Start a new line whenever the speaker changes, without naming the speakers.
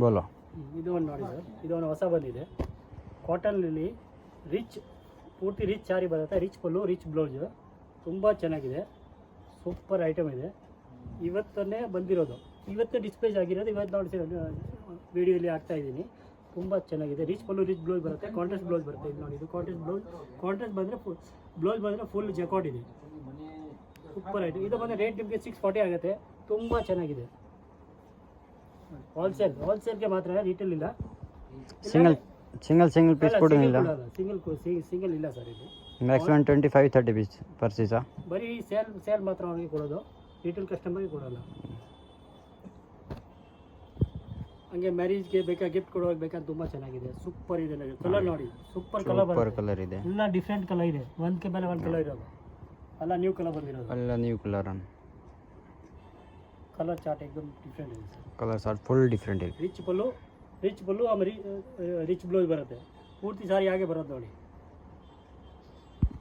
ಬೋಲೋ.
ಇದು ಒಂದು ನೋಡಿ ಸರ್, ಇದು ಒಂದು ಹೊಸ ಬಂದಿದೆ ಕಾಟನ್ನಲ್ಲಿ ರಿಚ್, ಪೂರ್ತಿ ರಿಚ್ ಸಾರಿ ಬರುತ್ತೆ, ರಿಚ್ ಪಲ್ಲು ರಿಚ್ ಬ್ಲೌಸ್, ತುಂಬ ಚೆನ್ನಾಗಿದೆ, ಸೂಪರ್ ಐಟಮ್ ಇದೆ. ಇವತ್ತನ್ನೇ ಬಂದಿರೋದು, ಇವತ್ತೇ ಡಿಸ್ಪ್ಲೇಸ್ ಆಗಿರೋದು, ಇವತ್ತು ನೋಡಿ ವಿಡಿಯೋಲಿ ಹಾಕ್ತಾ ಇದ್ದೀನಿ. ತುಂಬ ಚೆನ್ನಾಗಿದೆ, ರಿಚ್ ಪಲ್ಲು ರಿಚ್ ಬ್ಲೌಸ್ ಬರುತ್ತೆ, ಕಾಂಟ್ರಾಸ್ಟ್ ಬ್ಲೌಸ್ ಬರುತ್ತೆ. ಇದು ನೋಡಿ, ಇದು ಕಾಂಟ್ರಾಸ್ಟ್ ಬ್ಲೌಸ್, ಕಾಂಟ್ರಾಸ್ಟ್ ಬಂದರೆ ಬ್ಲೌಸ್ ಬಂದರೆ ಫುಲ್ ಜಕಾಟ್ ಇದೆ, ಸೂಪರ್ ಐಟಮ್. ಇದು ಬಂದರೆ ರೇಟ್ ನಿಮಗೆ 640 ಆಗುತ್ತೆ, ತುಂಬ ಚೆನ್ನಾಗಿದೆ. ಹೋಲ್ಸೇಲ್ಗೆ ಮಾತ್ರ, ರಿಟೇಲ್ ಇಲ್ಲ.
ಸಿಂಗಲ್ ಪೀಸ್ ಕೊಡೋದಿಲ್ಲ,
ಸಿಂಗಲ್ ಇಲ್ಲ ಸರ್. ಇದು
ಮ್ಯಾಕ್ಸಿಮಮ್ 25-30 ಪೀಸ್ ಪರ್ಚೇಸಾ?
ಬರೀ ಸೇಲ್ ಮಾತ್ರ ಅವರಿಗೆ ಕೊಡೋದು, ರಿಟೇಲ್ ಕಸ್ಟಮರ್ಗೆ ಕೊಡೋಲ್ಲ. ಹಂಗೆ ಮ್ಯಾರೇಜ್ಗೆ ಬೇಕಾ, ಗಿಫ್ಟ್ ಕೊಡುವಾಗ ಬೇಕಾದ್ರೆ ತುಂಬ ಚೆನ್ನಾಗಿದೆ, ಸೂಪರ್ ಇದೆ. ಕಲರ್ ನೋಡಿ, ಸೂಪರ್
ಕಲರ್ ಇದೆ,
ಎಲ್ಲ ಡಿಫ್ರೆಂಟ್ ಕಲರ್ ಇದೆ, ಒಂದಕ್ಕೆ ಮೇಲೆ ಒಂದು ಕಲರ್ ಇರೋದು, ಎಲ್ಲ ನ್ಯೂ ಕಲರ್ ಬಂದಿರೋದು,
ಎಲ್ಲ ನ್ಯೂ ಕಲರ್.
ಕಲರ್ ಚಾರ್ಟ್ एकदम ಡಿಫ್ರೆಂಟ್ ಇದೆ sir,
colour chart full different ಇದೆ.
ರಿಚ್ ಪಲ್ಲು ಆಮೇಲೆ ರಿಚ್ ಬ್ಲೌಸ್ ಬರುತ್ತೆ, ಪೂರ್ತಿ ಸಾರಿ ಹಾಗೆ ಬರೋದು ನೋಡಿ.